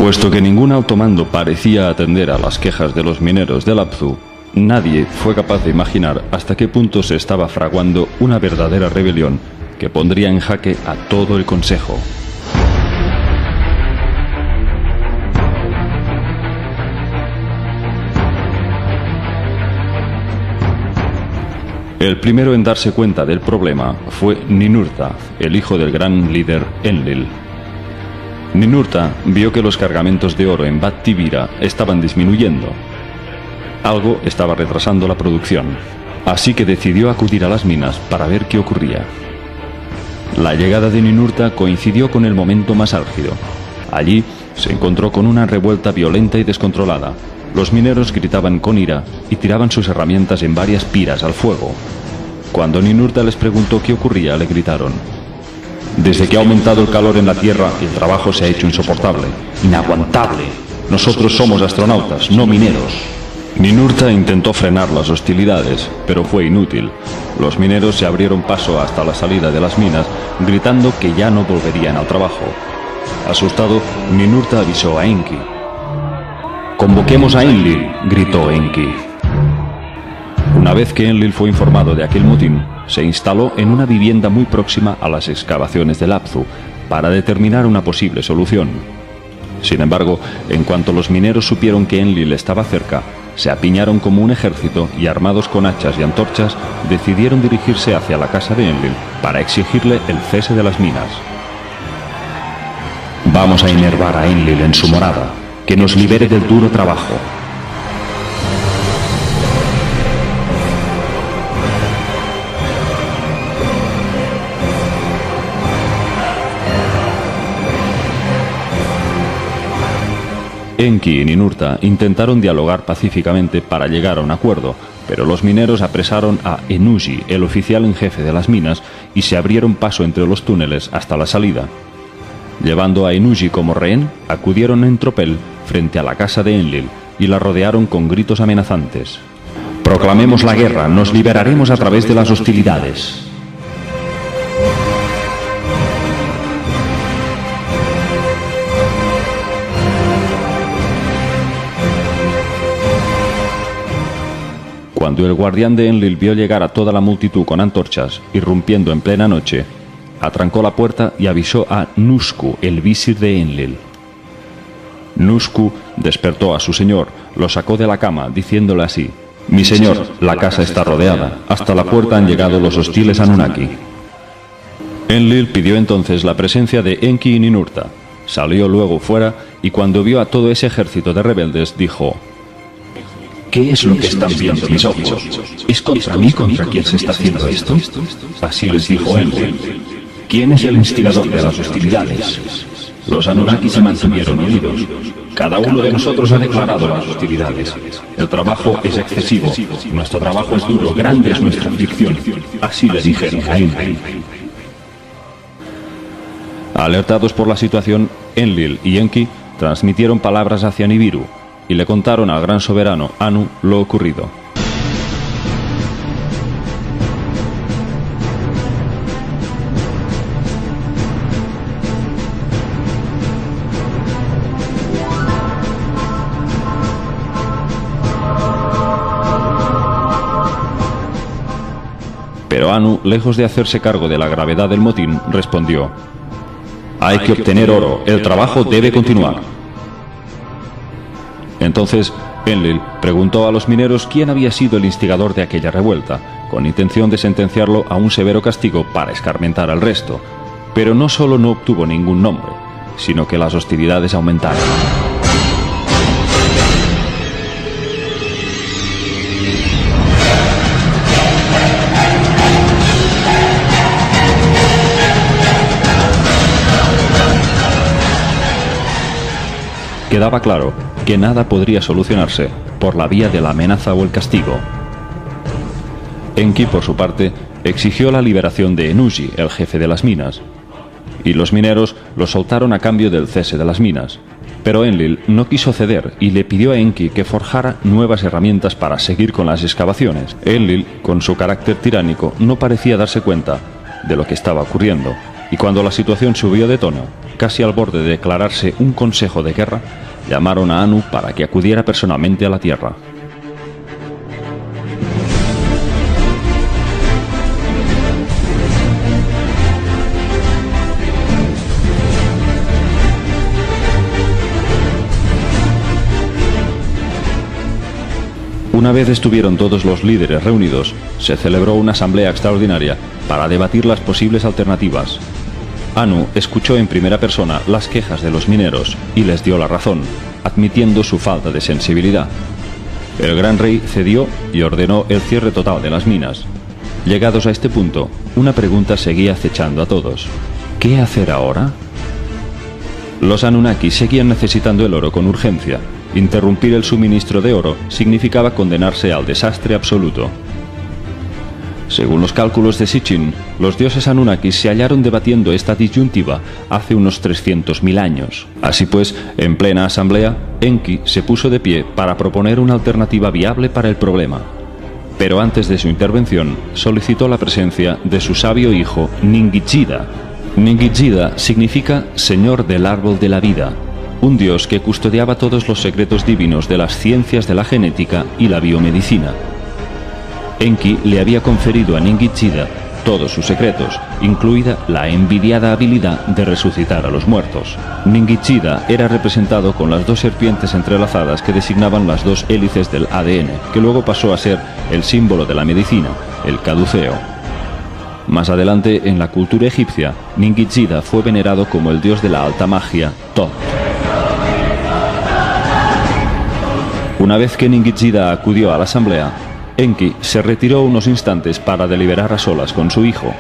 Puesto que ningún alto mando parecía atender a las quejas de los mineros de Lapzu, nadie fue capaz de imaginar hasta qué punto se estaba fraguando una verdadera rebelión que pondría en jaque a todo el consejo. El primero en darse cuenta del problema fue Ninurta, el hijo del gran líder Enlil. Ninurta vio que los cargamentos de oro en Bat Tibira estaban disminuyendo. Algo estaba retrasando la producción, así que decidió acudir a las minas para ver qué ocurría. La llegada de Ninurta coincidió con el momento más álgido. Allí se encontró con una revuelta violenta y descontrolada. Los mineros gritaban con ira y tiraban sus herramientas en varias piras al fuego. Cuando Ninurta les preguntó qué ocurría, le gritaron: «Desde que ha aumentado el calor en la Tierra, el trabajo se ha hecho insoportable, inaguantable. Nosotros somos astronautas, no mineros». Ninurta intentó frenar las hostilidades, pero fue inútil. Los mineros se abrieron paso hasta la salida de las minas, gritando que ya no volverían al trabajo. Asustado, Ninurta avisó a Enki. «Convoquemos a Enlil», gritó Enki. Una vez que Enlil fue informado de aquel motín, se instaló en una vivienda muy próxima a las excavaciones de Lapzu para determinar una posible solución. Sin embargo, en cuanto los mineros supieron que Enlil estaba cerca, se apiñaron como un ejército y, armados con hachas y antorchas, decidieron dirigirse hacia la casa de Enlil para exigirle el cese de las minas. «Vamos a enervar a Enlil en su morada, que nos libere del duro trabajo». Enki y Ninurta intentaron dialogar pacíficamente para llegar a un acuerdo, pero los mineros apresaron a Ennugi, el oficial en jefe de las minas, y se abrieron paso entre los túneles hasta la salida. Llevando a Ennugi como rehén, acudieron en tropel frente a la casa de Enlil y la rodearon con gritos amenazantes. «Proclamemos la guerra, nos liberaremos a través de las hostilidades». Cuando el guardián de Enlil vio llegar a toda la multitud con antorchas, irrumpiendo en plena noche, atrancó la puerta y avisó a Nusku, el visir de Enlil. Nusku despertó a su señor, lo sacó de la cama, diciéndole así: «Mi señor, la casa está rodeada, hasta la puerta han llegado los hostiles Anunnaki». Enlil pidió entonces la presencia de Enki y Ninurta. Salió luego fuera y cuando vio a todo ese ejército de rebeldes, dijo: «¿Qué es lo que están viendo mis ojos? ¿Es contra mí contra quien se está haciendo esto?». Así les dijo Enlil: «¿Quién es el instigador de las hostilidades?». Los Anunnaki se mantuvieron unidos. «Cada uno de nosotros ha declarado las hostilidades. El trabajo es excesivo. Nuestro trabajo es duro. Grande es nuestra aflicción». Así le dijeron a Enlil. Alertados por la situación, Enlil y Enki transmitieron palabras hacia Nibiru y le contaron al gran soberano Anu lo ocurrido. Pero Anu, lejos de hacerse cargo de la gravedad del motín, respondió: «Hay que obtener oro, el trabajo debe continuar». Entonces Enlil preguntó a los mineros quién había sido el instigador de aquella revuelta, con intención de sentenciarlo a un severo castigo para escarmentar al resto. Pero no solo no obtuvo ningún nombre, sino que las hostilidades aumentaron. Quedaba claro que nada podría solucionarse por la vía de la amenaza o el castigo. Enki, por su parte, exigió la liberación de Ennugi, el jefe de las minas, y los mineros lo soltaron a cambio del cese de las minas. Pero Enlil no quiso ceder y le pidió a Enki que forjara nuevas herramientas para seguir con las excavaciones. Enlil, con su carácter tiránico, no parecía darse cuenta de lo que estaba ocurriendo, y cuando la situación subió de tono, casi al borde de declararse un consejo de guerra, llamaron a Anu para que acudiera personalmente a la Tierra. Una vez estuvieron todos los líderes reunidos, se celebró una asamblea extraordinaria para debatir las posibles alternativas. Anu escuchó en primera persona las quejas de los mineros y les dio la razón, admitiendo su falta de sensibilidad. El gran rey cedió y ordenó el cierre total de las minas. Llegados a este punto, una pregunta seguía acechando a todos. ¿Qué hacer ahora? Los Anunnaki seguían necesitando el oro con urgencia. Interrumpir el suministro de oro significaba condenarse al desastre absoluto. Según los cálculos de Sitchin, los dioses Anunnaki se hallaron debatiendo esta disyuntiva hace unos 300.000 años. Así pues, en plena asamblea, Enki se puso de pie para proponer una alternativa viable para el problema. Pero antes de su intervención, solicitó la presencia de su sabio hijo Ningishida. Ningishida significa Señor del Árbol de la Vida, un dios que custodiaba todos los secretos divinos de las ciencias de la genética y la biomedicina. Enki le había conferido a Ningishida todos sus secretos, incluida la envidiada habilidad de resucitar a los muertos. Ningishida era representado con las dos serpientes entrelazadas que designaban las dos hélices del ADN, que luego pasó a ser el símbolo de la medicina, el caduceo. Más adelante, en la cultura egipcia, Ningishida fue venerado como el dios de la alta magia, Thoth. Una vez que Ningishida acudió a la asamblea, Enki se retiró unos instantes para deliberar a solas con su hijo.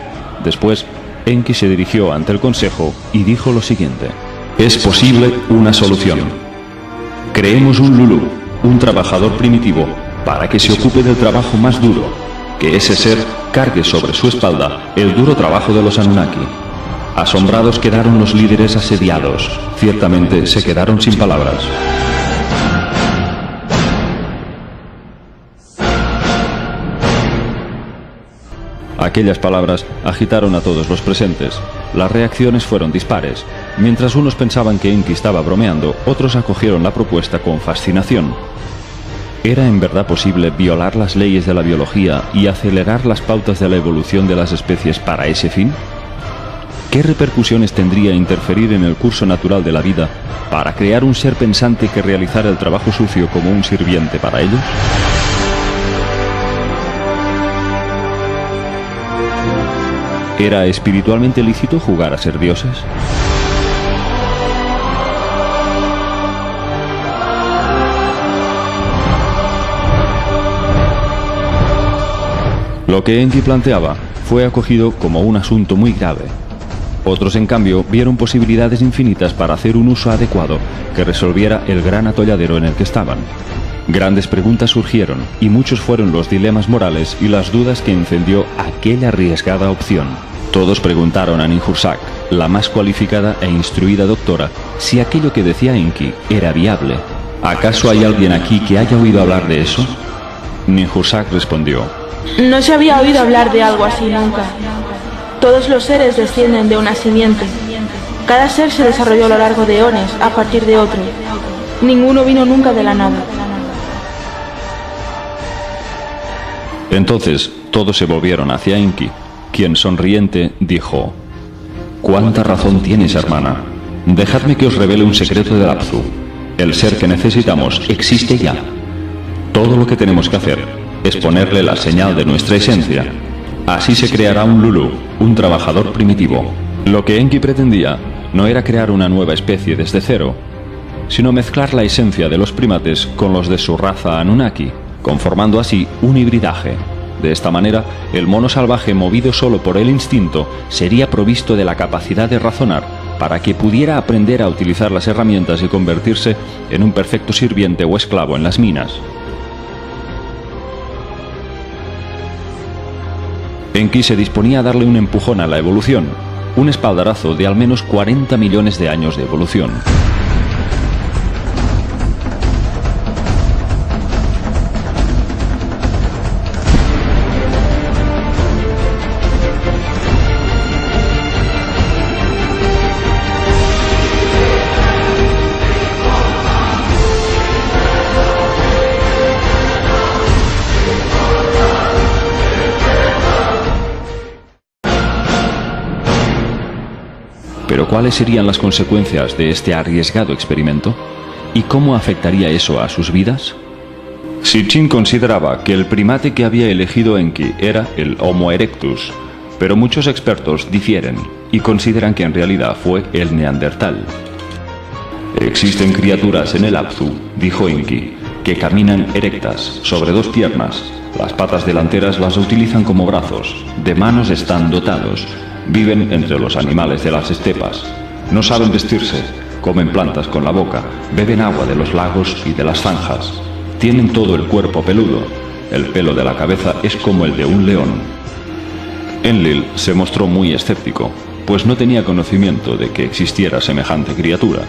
Después, Enki se dirigió ante el consejo y dijo lo siguiente: es posible una solución. Creemos un Lulu, un trabajador primitivo, para que se ocupe del trabajo más duro, que ese ser cargue sobre su espalda el duro trabajo de los Anunnaki. Asombrados quedaron los líderes asediados. Ciertamente se quedaron sin palabras. Aquellas palabras agitaron a todos los presentes. Las reacciones fueron dispares. Mientras unos pensaban que Enki estaba bromeando, otros acogieron la propuesta con fascinación. ¿Era en verdad posible violar las leyes de la biología y acelerar las pautas de la evolución de las especies para ese fin? ¿Qué repercusiones tendría interferir en el curso natural de la vida para crear un ser pensante que realizara el trabajo sucio como un sirviente para ellos? ¿Era espiritualmente lícito jugar a ser dioses? Lo que Enki planteaba fue acogido como un asunto muy grave. Otros, en cambio, vieron posibilidades infinitas para hacer un uso adecuado que resolviera el gran atolladero en el que estaban. Grandes preguntas surgieron, y muchos fueron los dilemas morales y las dudas que encendió aquella arriesgada opción. Todos preguntaron a Ninhursag, la más cualificada e instruida doctora, si aquello que decía Enki era viable. ¿Acaso hay alguien aquí que haya oído hablar de eso? Ninhursag respondió: no se había oído hablar de algo así nunca. Todos los seres descienden de una simiente. Cada ser se desarrolló a lo largo de eones a partir de otro. Ninguno vino nunca de la nada. Entonces todos se volvieron hacia Enki, quien sonriente dijo: «¿Cuánta razón tienes, hermana? Dejadme que os revele un secreto de Apsu. El ser que necesitamos existe ya. Todo lo que tenemos que hacer es ponerle la señal de nuestra esencia. Así se creará un Lulu, un trabajador primitivo». Lo que Enki pretendía no era crear una nueva especie desde cero, sino mezclar la esencia de los primates con los de su raza Anunnaki, conformando así un hibridaje. De esta manera, el mono salvaje, movido solo por el instinto, sería provisto de la capacidad de razonar para que pudiera aprender a utilizar las herramientas y convertirse en un perfecto sirviente o esclavo en las minas. Enki se disponía a darle un empujón a la evolución, un espaldarazo de al menos 40 millones de años de evolución. Pero ¿cuáles serían las consecuencias de este arriesgado experimento? ¿Y cómo afectaría eso a sus vidas? Sitchin consideraba que el primate que había elegido Enki era el Homo erectus, pero muchos expertos difieren y consideran que en realidad fue el Neandertal. Existen criaturas en el Apsu, dijo Enki, que caminan erectas, sobre dos piernas. Las patas delanteras las utilizan como brazos, de manos están dotados, viven entre los animales de las estepas, no saben vestirse, comen plantas con la boca, beben agua de los lagos y de las zanjas. Tienen todo el cuerpo peludo, el pelo de la cabeza es como el de un león. Enlil se mostró muy escéptico, pues no tenía conocimiento de que existiera semejante criatura.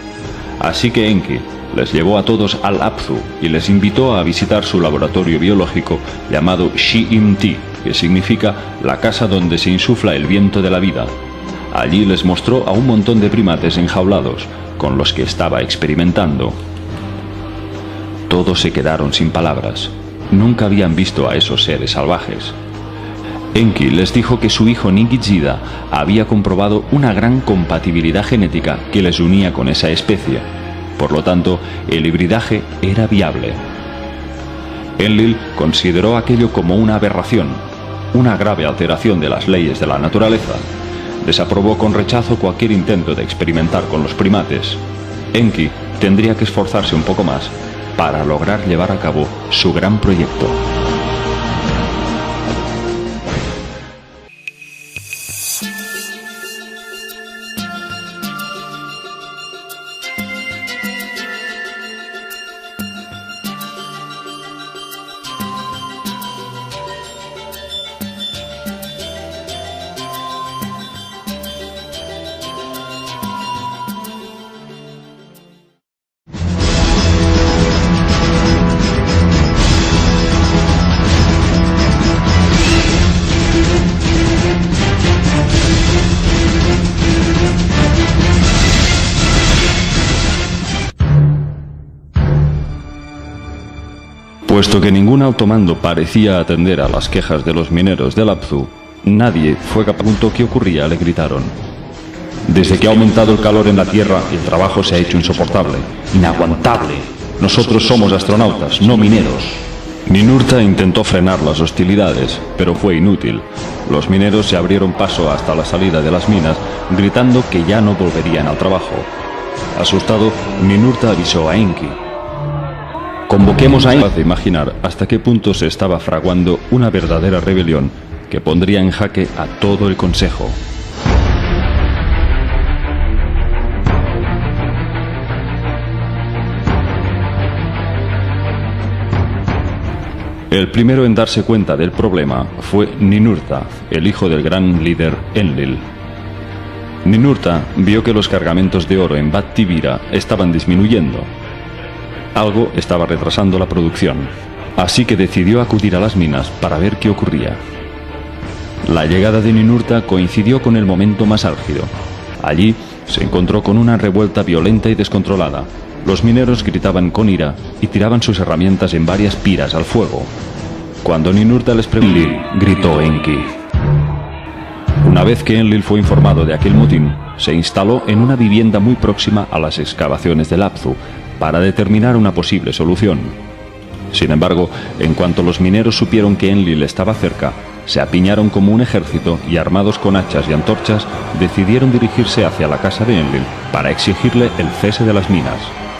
Así que Enki les llevó a todos al Apsu y les invitó a visitar su laboratorio biológico llamado Shi-Im-Ti, que significa la casa donde se insufla el viento de la vida. Allí les mostró a un montón de primates enjaulados, con los que estaba experimentando. Todos se quedaron sin palabras. Nunca habían visto a esos seres salvajes. Enki les dijo que su hijo Ningishida había comprobado una gran compatibilidad genética que les unía con esa especie. Por lo tanto, el hibridaje era viable. Enlil consideró aquello como una aberración, una grave alteración de las leyes de la naturaleza. Desaprobó con rechazo cualquier intento de experimentar con los primates. Enki tendría que esforzarse un poco más para lograr llevar a cabo su gran proyecto. Puesto que ningún alto mando parecía atender a las quejas de los mineros del Apsu, nadie fue capaz. Preguntó qué ocurría, le gritaron. Desde que ha aumentado el calor en la Tierra, el trabajo se ha hecho insoportable, inaguantable. Nosotros somos astronautas, no mineros. Ninurta intentó frenar las hostilidades, pero fue inútil. Los mineros se abrieron paso hasta la salida de las minas, gritando que ya no volverían al trabajo. Asustado, Ninurta avisó a Enki. Convoquemos a Enki. De imaginar hasta qué punto se estaba fraguando una verdadera rebelión que pondría en jaque a todo el consejo. El primero en darse cuenta del problema fue Ninurta, el hijo del gran líder Enlil. Ninurta vio que los cargamentos de oro en Bat Tibira estaban disminuyendo. Algo estaba retrasando la producción, así que decidió acudir a las minas para ver qué ocurría. La llegada de Ninurta coincidió con el momento más álgido. Allí se encontró con una revuelta violenta y descontrolada. Los mineros gritaban con ira y tiraban sus herramientas en varias piras al fuego. Cuando Ninurta les preguntó, gritó Enki. Una vez que Enlil fue informado de aquel motín, se instaló en una vivienda muy próxima a las excavaciones del Apsu para determinar una posible solución. Sin embargo, en cuanto los mineros supieron que Enlil estaba cerca, se apiñaron como un ejército y, armados con hachas y antorchas, decidieron dirigirse hacia la casa de Enlil para exigirle el cese de las minas.